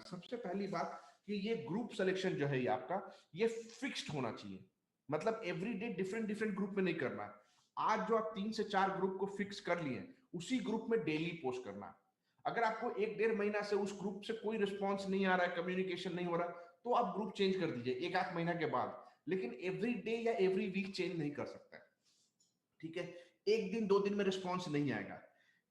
सबसे पहली बात कि ये ग्रुप सिलेक्शन जो है ये आपका ये फिक्स्ड होना चाहिए। मतलब every day different different group में नहीं करना है। आज जो आप 3 से 4 ग्रुप को फिक्स कर लिए, उसी ग्रुप में डेली पोस्ट करना है। अगर आपको 1 डेढ़ महीना से उस ग्रुप से कोई रिस्पॉन्स नहीं आ रहा है, कम्युनिकेशन नहीं हो रहा, तो आप ग्रुप चेंज कर दीजिए 1 आध महीना के बाद। लेकिन एवरी डे या एवरी वीक चेंज नहीं कर सकता, ठीक है। एक दिन 2 दिन में रिस्पॉन्स नहीं आएगा।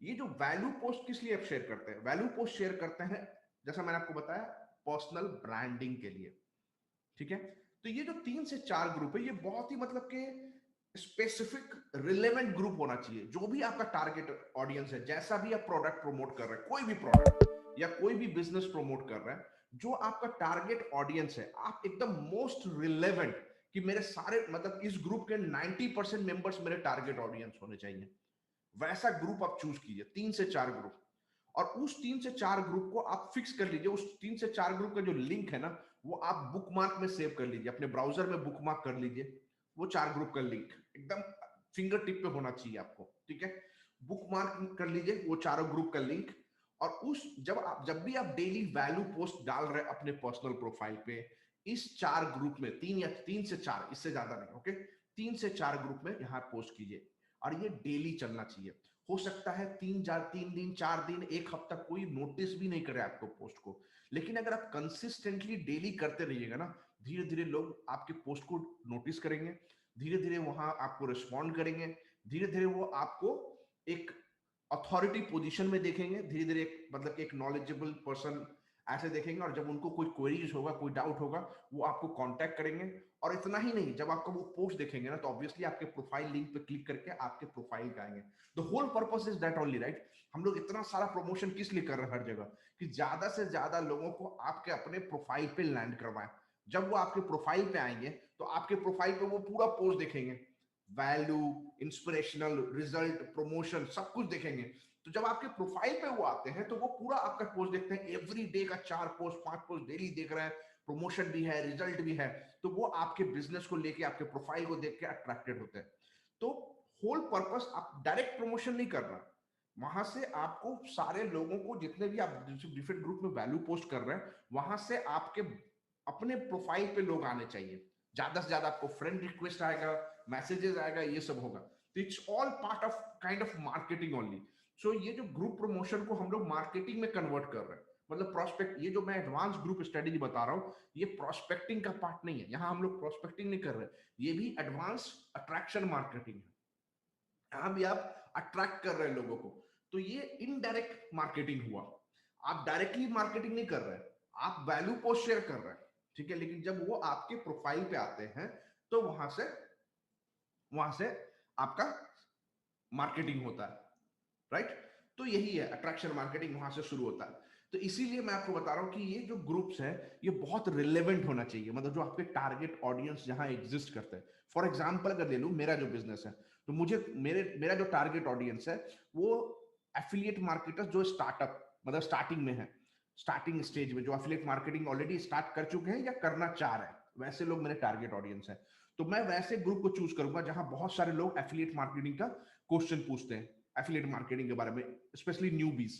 ये जो वैल्यू पोस्ट किस लिए आप शेयर करते हैं? वैल्यू पोस्ट शेयर करते हैं, जैसा मैंने आपको बताया, पर्सनल ब्रांडिंग के लिए, ठीक है। तो ये जो 3 से 4 ग्रुप है, ये बहुत ही मतलब के स्पेसिफिक रिलेवेंट ग्रुप होना चाहिए। जो भी आपका टारगेट ऑडियंस है, जैसा भी आप प्रोडक्ट प्रमोट कर रहे हैं, कोई भी प्रोडक्ट या कोई भी बिजनेस प्रमोट कर रहे हैं, जो आपका टारगेट ऑडियंस है, आप एकदम मोस्ट रिलेवेंट, कि मेरे सारे मतलब इस ग्रुप के 90% मेंबर्स मेरे टारगेट ऑडियंस होने चाहिए, वैसा ग्रुप आप चूज कीजिए। 3 से 4 ग्रुप, और उस 3 से 4 ग्रुप को आप फिक्स कर लीजिए। उस 3 से 4 ग्रुप का जो लिंक है ना, वो आप बुकमार्क में सेव कर लीजिए, अपने ब्राउजर में बुकमार्क कर लीजिए। वो 4 ग्रुप का लिंक एकदम फिंगर टिप पे होना चाहिए आपको, ठीक है। बुकमार्क कर लीजिए वो चारों ग्रुप का लिंक। और उस जब भी आप डेली वैल्यू पोस्ट डाल रहे हैं अपने पर्सनल प्रोफाइल पे, इस 4 ग्रुप में, 3 से 4, इससे ज्यादा नहीं, ओके, 3 से 4 ग्रुप में यहां पोस्ट कीजिए। और ये डेली चलना चाहिए। हो सकता है 3 दिन 4 दिन 1 हफ्ता कोई नोटिस भी नहीं करे आपको पोस्ट को, लेकिन अगर आप कंसिस्टेंटली डेली करते रहिएगा ना, धीरे धीरे लोग आपके पोस्ट को नोटिस करेंगे, धीरे धीरे वहां आपको रिस्पॉन्ड करेंगे, धीरे धीरे वो आपको एक अथॉरिटी पोजीशन में देखेंगे, धीरे धीरे मतलब एक नॉलेजेबल पर्सन ऐसे देखेंगे। और जब उनको कोई क्वेरीज होगा, कोई डाउट होगा, वो आपको कांटेक्ट करेंगे। और इतना ही नहीं, जब आपको वो पोस्ट देखेंगे ना, तो ऑब्वियसली आपके प्रोफाइल लिंक पे क्लिक करके आपके प्रोफाइल पे आएंगे। The whole purpose is that only, right. हम लोग इतना सारा प्रमोशन किस लिए कर रहे हैं हर जगह, कि ज्यादा से ज्यादा लोगों को आपके अपने प्रोफाइल पे लैंड करवाएं। जब वो आपके प्रोफाइल पे आएंगे, तो आपके प्रोफाइल पे वो पूरा पोस्ट देखेंगे, वैल्यू, इंस्पिरेशनल, रिजल्ट, प्रमोशन, सब कुछ देखेंगे। तो जब आपके प्रोफाइल पे वो आते हैं, तो वो पूरा आपका पोस्ट देखते हैं, एवरी डे का 4 पोस्ट 5 पोस्ट डेली देख रहे हैं, प्रमोशन भी है, रिजल्ट भी है, तो वो आपके बिजनेस को लेके, आपके प्रोफाइल को देख के अट्रैक्टेड होते हैं। तो होल पर्पस, आप डायरेक्ट प्रमोशन नहीं कर रहा, वहां से आपको सारे लोगों को, जितने भी आप डिफरेंट ग्रुप में वैल्यू पोस्ट कर रहे हैं, वहां से आपके अपने प्रोफाइल पे लोग आने चाहिए। ज्यादा से ज्यादा आपको फ्रेंड रिक्वेस्ट आएगा, मैसेजेस आएगा, ये सब होगा। तो it's all part of kind of marketing only. So ये जो ग्रुप प्रमोशन को हम लोग मार्केटिंग में कन्वर्ट कर रहे हैं, मतलब प्रोस्पेक्ट, ये जो मैं एडवांस ग्रुप स्ट्रेटेजी बता रहा हूँ, ये प्रोस्पेक्टिंग का पार्ट नहीं है। यहाँ हम लोग प्रोस्पेक्टिंग नहीं कर रहे, ये भी एडवांस अट्रैक्शन मार्केटिंग है। यहाँ भी आप अट्रैक्ट कर रहे हैं लोगों को। तो ये इनडायरेक्ट मार्केटिंग हुआ। आप डायरेक्टली मार्केटिंग नहीं कर रहे, आप वैल्यू पोस्ट शेयर कर रहे हैं, ठीक है। लेकिन जब वो आपके प्रोफाइल पे आते हैं, तो वहां से आपका मार्केटिंग होता है, राइट। तो यही है, अट्रैक्शन मार्केटिंग वहां से शुरू होता है। तो इसीलिए मैं आपको बता रहा हूं कि ये जो ग्रुप्स है, ये बहुत रिलेवेंट होना चाहिए, मतलब जो आपके टारगेट ऑडियंस जहां एग्जिस्ट करते हैं। फॉर एग्जांपल अगर ले लूं, मेरा जो बिजनेस है, तो मेरा जो टारगेट ऑडियंस है, वो एफिलिएट मार्केटर्स जो स्टार्टअप, मतलब स्टार्टिंग में है, स्टार्टिंग स्टेज में, जो एफिलिएट मार्केटिंग ऑलरेडी स्टार्ट कर चुके हैं या करना चाह रहे हैं, वैसे लोग मेरे टारगेट ऑडियंस है। तो मैं वैसे ग्रुप को चूज करूंगा जहां बहुत सारे लोग एफिलिएट मार्केटिंग का क्वेश्चन पूछते हैं, एफिलिएट मार्केटिंग के बारे में, स्पेशली न्यूबीज।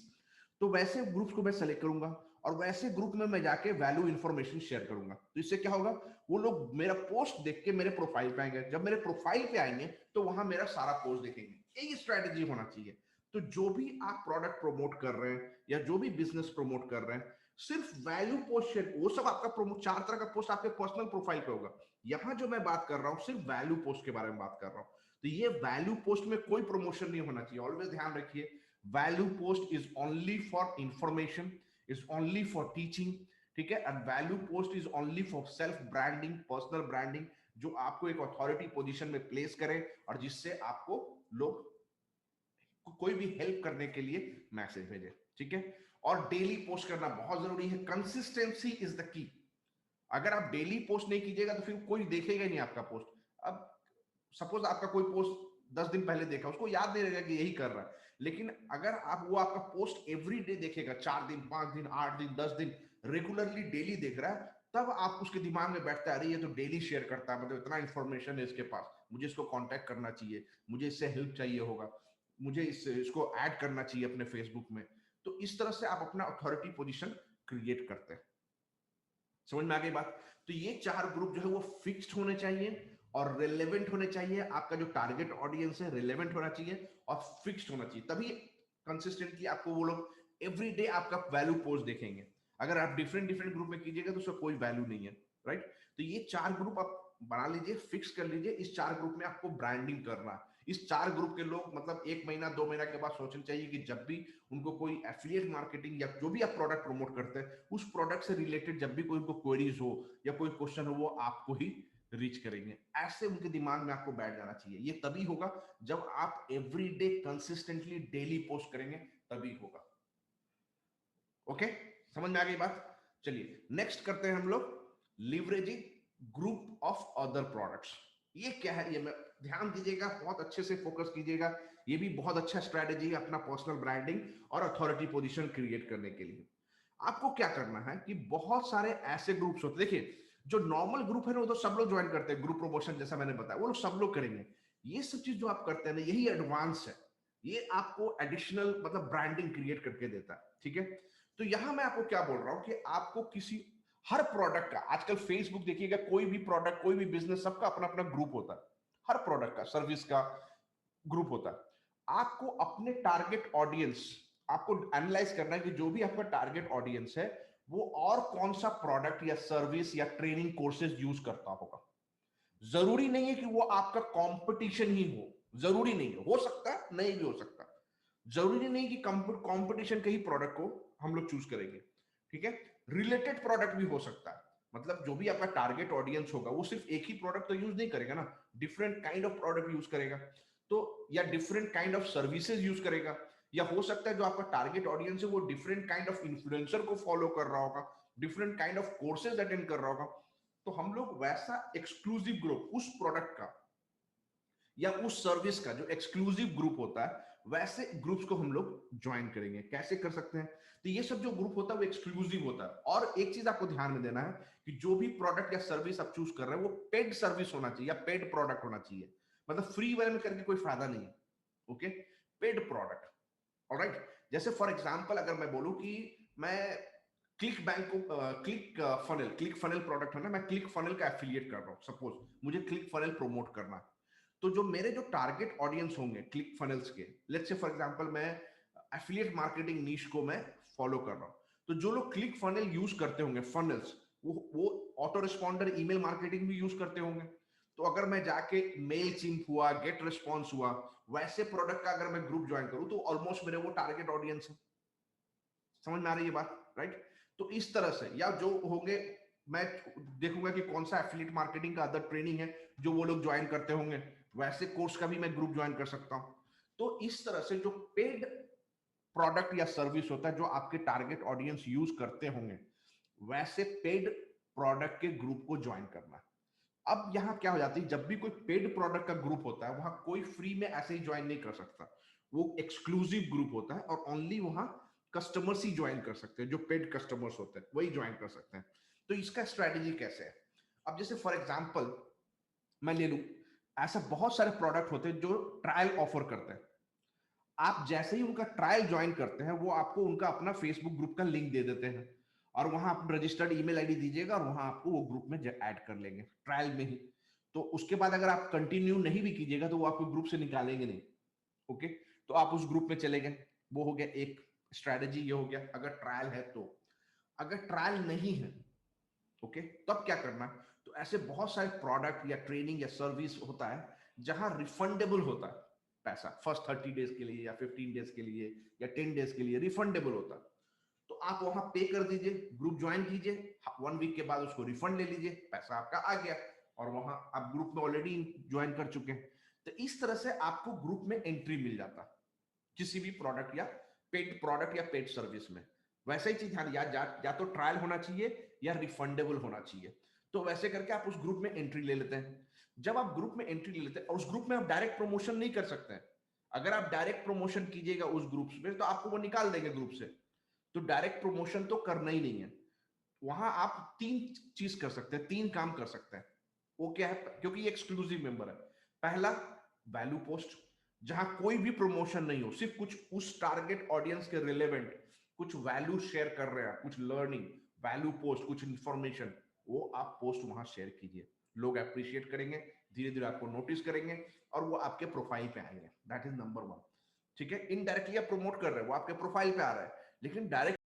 तो वैसे ग्रुप्स को मैं सेलेक्ट करूंगा, और वैसे ग्रुप में मैं जाके वैल्यू इंफॉर्मेशन शेयर करूंगा। तो इससे क्या होगा, वो लोग मेरा पोस्ट देख के मेरे प्रोफाइल पे आएंगे। जब मेरे प्रोफाइल पे आएंगे, तो वहां मेरा सारा पोस्ट देखेंगे। यही स्ट्रेटेजी होना चाहिए। तो जो भी आप प्रोडक्ट प्रमोट कर रहे हैं, या जो भी बिजनेस प्रमोट कर रहे हैं, सिर्फ वैल्यू पोस्ट शेयर, वो सब आपका प्रमोट, 4 तरह का पोस्ट आपके पर्सनल प्रोफाइल पे होगा। यहां जो मैं बात कर रहा हूं, सिर्फ वैल्यू पोस्ट के बारे में बात कर रहा हूं। तो ये वैल्यू पोस्ट में कोई प्रमोशन नहीं होना चाहिए। ऑलवेज ध्यान रखिए, value post is only for information, is only for teaching, ठीक है। And value post is only for self branding, personal branding, जो आपको एक अथॉरिटी पोजीशन में प्लेस करे, और जिससे आपको लोग कोई भी हेल्प करने के लिए मैसेज भेजे, ठीक है। और डेली पोस्ट करना बहुत जरूरी है। Consistency is the key. अगर आप डेली पोस्ट नहीं कीजिएगा, तो फिर कोई देखेगा ही नहीं आपका पोस्ट। अब सपोज आपका कोई पोस्ट 10 दिन पहले देखा, उसको याद नहीं रहेगा कि यही कर रहा है। लेकिन अगर वो आपका पोस्ट एवरी डे देखेगा, 4 दिन 5 दिन 8 दिन 10 दिन, रेगुलरली डेली देख रहा है, तब आप उसके दिमाग में बैठता है, अरे ये तो डेली शेयर करता है, मतलब इतना इंफॉर्मेशन है इसके पास, मुझे इसको कांटेक्ट करना चाहिए, मुझे इससे हेल्प चाहिए होगा, मुझे इसको ऐड करना चाहिए अपने फेसबुक में। तो इस तरह से आप अपना अथॉरिटी पोजीशन क्रिएट करते हैं। समझ में आ गई बात? तो ये 4 ग्रुप जो है वो फिक्स्ड होने चाहिए और रिलेवेंट होने चाहिए। आपका जो टारगेट ऑडियंस है रिलेवेंट होना चाहिए और फिक्स्ड होना चाहिए, तभी कंसिस्टेंटली आपको वो लोग एवरी डे आपका वैल्यू पोस्ट देखेंगे। अगर आप डिफरेंट डिफरेंट ग्रुप में कीजिएगा तो उसका कोई वैल्यू नहीं है, राइट? तो ये 4 ग्रुप आप बना लीजिए, फिक्स कर लीजिए। इस 4 ग्रुप में आपको ब्रांडिंग करना। इस 4 ग्रुप के लोग मतलब 1 महीना 2 महीना के बाद सोचना चाहिए कि जब भी उनको कोई एफिलिएट मार्केटिंग या जो भी आप प्रोडक्ट प्रमोट करते हैं उस प्रोडक्ट से रिलेटेड जब भी कोई उनको क्वेरीज हो या कोई क्वेश्चन हो वो आपको ही रीच करेंगे। ऐसे उनके दिमाग में आपको बैठ जाना चाहिए। ये तभी होगा जब आप every day consistently daily post करेंगे, तभी होगा। ओके, समझ में आ गई बात? चलिए नेक्स्ट करते हैं हम लोग leveraging group of other products. ये क्या है? ये मैं ध्यान दीजिएगा, बहुत अच्छे से फोकस कीजिएगा। ये भी बहुत अच्छा स्ट्रैटेजी है अपना पर्सनल ब्रांडिंग और अथॉरिटी पोजीशन क्रिएट करने के लिए। आपको क्या करना है कि बहुत सारे ऐसे ग्रुप्स होते हैं, देखिए जो नॉर्मल ग्रुप है ना वो तो सब लोग ज्वाइन करते हैं, ग्रुप प्रमोशन जैसा मैंने बताया वो लोग सब लोग करेंगे। ये सब चीज जो आप करते हैं ना यही एडवांस है, ये आपको एडिशनल मतलब ब्रांडिंग क्रिएट करके देता है, ठीक है? तो यहां मैं आपको क्या बोल रहा हूं कि आपको किसी हर प्रोडक्ट का, आजकल फेसबुक देखिएगा, कोई भी प्रोडक्ट कोई भी बिजनेस सबका अपना अपना ग्रुप होता है, हर प्रोडक्ट का सर्विस का ग्रुप होता है। आपको अपने टारगेट ऑडियंस आपको एनालाइज करना है कि जो भी आपका टारगेट ऑडियंस है वो और कौन सा प्रोडक्ट या सर्विस या ट्रेनिंग कोर्सेज यूज करता होगा। जरूरी नहीं है कि वो आपका कंपटीशन ही हो, जरूरी नहीं है, हो सकता है नहीं भी हो सकता। जरूरी नहीं कि कंपटीशन के ही प्रोडक्ट को हम लोग चूज करेंगे, ठीक है? रिलेटेड प्रोडक्ट भी हो सकता है, मतलब जो भी आपका टारगेट ऑडियंस होगा वो सिर्फ एक ही प्रोडक्ट तो यूज नहीं करेगा ना, different kind of product use करेगा। तो या different kind of services use करेगा, या हो सकता है जो आपका टारगेट ऑडियंस है वो डिफरेंट काइंड ऑफ इन्फ्लुएंसर को फॉलो कर रहा होगा, different kind of courses attend कर रहा होगा। तो हम लोग वैसा एक्सक्लूसिव ग्रुप उस प्रोडक्ट का या उस सर्विस का जो एक्सक्लूसिव ग्रुप होता है वैसे ग्रुप्स को हम लोग ज्वाइन करेंगे। कैसे कर सकते हैं? तो ये सब जो ग्रुप होता है वो एक्सक्लूसिव होता है। और एक चीज आपको ध्यान में देना है कि जो भी प्रोडक्ट या सर्विस आप चूज कर रहे हैं वो पेड सर्विस होना चाहिए या पेड प्रोडक्ट होना चाहिए, मतलब फ्री वाले में करके कोई फायदा नहीं है। Okay, paid product, alright? जैसे फॉर एग्जांपल अगर मैं बोलूं कि मैं क्लिक बैंक को क्लिक फनल प्रोडक्ट है ना, मैं क्लिक फनल का एफिलिएट कर रहा हूं, सपोज मुझे क्लिक फनल प्रमोट करना है। तो जो मेरे जो टारगेट ऑडियंस होंगे क्लिक फनल्स के, लेट्स से फॉर एग्जांपल मैं एफिलिएट मार्केटिंग नीश को मैं फॉलो कर रहा हूं, तो जो लोग क्लिक फनल यूज करते होंगे फनल्स, वो ऑटो रिस्पॉन्डर ईमेल मार्केटिंग भी यूज करते होंगे। तो अगर मैं जाके मेल चिंप हुआ, गेट रिस्पॉन्स हुआ, वैसे प्रोडक्ट का अगर मैं ग्रुप ज्वाइन करूं तो ऑलमोस्ट मेरे वो टारगेट ऑडियंस है। समझ में आ रही है बात, राइट? तो इस तरह से या जो होंगे, मैं देखूंगा कि कौन सा एफिलिएट मार्केटिंग का अदर ट्रेनिंग है जो वो लोग ज्वाइन करते होंगे, वैसे कोर्स का भी मैं ग्रुप ज्वाइन कर सकता हूं। तो इस तरह से जो पेड प्रोडक्ट या सर्विस होता है जो आपके टारगेट ऑडियंस यूज करते होंगे वैसे पेड प्रोडक्ट के ग्रुप को ज्वाइन करना। अब यहां क्या हो जाती है, जब भी कोई पेड प्रोडक्ट का ग्रुप होता है वहां कोई फ्री में ऐसे ही ज्वाइन नहीं कर सकता, वो एक्सक्लूसिव ग्रुप होता है और ओनली वहां कस्टमर्स ही ज्वाइन कर सकते हैं, जो पेड कस्टमर्स होते हैं वही ज्वाइन कर सकते हैं। तो इसका स्ट्रेटेजी कैसे है? अब जैसे फॉर एग्जांपल मैं ले लूं, ऐसा बहुत सारे प्रोडक्ट होते हैं जो ट्रायल ऑफर करते हैं। आप जैसे ही उनका ट्रायल ज्वाइन करते हैं वो आपको उनका अपना फेसबुक ग्रुप का लिंक दे देते हैं और वहां आप रजिस्टर्ड ईमेल आईडी दीजिएगा और वहां आपको वो ग्रुप में ऐड कर लेंगे ट्रायल में ही। तो उसके बाद अगर आप कंटिन्यू नहीं भी कीजिएगा तो वो आपको ग्रुप से निकालेंगे नहीं। ओके, तो आप उस ग्रुप में चले गए, वो हो गया एक स्ट्रैटेजी, ये हो गया अगर ट्रायल है तो। अगर ट्रायल नहीं है, ओके, तब क्या करना? तो ऐसे बहुत सारे प्रोडक्ट या ट्रेनिंग या सर्विस होता है जहां रिफंडेबल होता है पैसा, फर्स्ट 30 डेज के लिए या 15 डेज के लिए या 10 डेज के लिए रिफंडेबल होता है। तो आप वहां पे कर दीजिए, ग्रुप ज्वाइन कीजिए, 1 वीक के बाद उसको रिफंड ले लीजिए, पैसा आपका आ गया और वहां आप ग्रुप में ऑलरेडी ज्वाइन कर चुके हैं। तो इस तरह से आपको ग्रुप में एंट्री मिल जाता है किसी भी प्रोडक्ट या पेड सर्विस में। वैसे ही चीज ध्यान या तो ट्रायल होना चाहिए या रिफंडेबल होना चाहिए। तो वैसे करके आप उस ग्रुप में एंट्री ले लेते हैं। जब आप ग्रुप में एंट्री ले लेते हैं और उस ग्रुप में आप डायरेक्ट प्रमोशन नहीं कर सकते हैं, अगर आप डायरेक्ट प्रमोशन कीजिएगा उस ग्रुप में तो आपको वो निकाल देंगे ग्रुप से। तो डायरेक्ट प्रमोशन तो करना ही नहीं है। वहां आप 3 चीज कर सकते हैं, 3 काम कर सकते हैं। वो क्या है? क्योंकि ये एक्सक्लूसिव मेंबर है। पहला, वैल्यू पोस्ट, जहां कोई भी प्रमोशन नहीं हो, सिर्फ कुछ उस टारगेट ऑडियंस के रिलेवेंट कुछ वैल्यू शेयर कर रहे हैं, कुछ लर्निंग, वैल्यू पोस्ट, कुछ इंफॉर्मेशन, वो आप पोस्ट वहां शेयर कीजिए। लोग अप्रिशिएट करेंगे, धीरे धीरे आपको नोटिस करेंगे और वो आपके प्रोफाइल पे आएंगे। That is number one. ठीक है, इनडायरेक्टली आप प्रमोट कर रहे हैं, वो आपके प्रोफाइल पे आ रहा है, लेकिन डायरेक्ट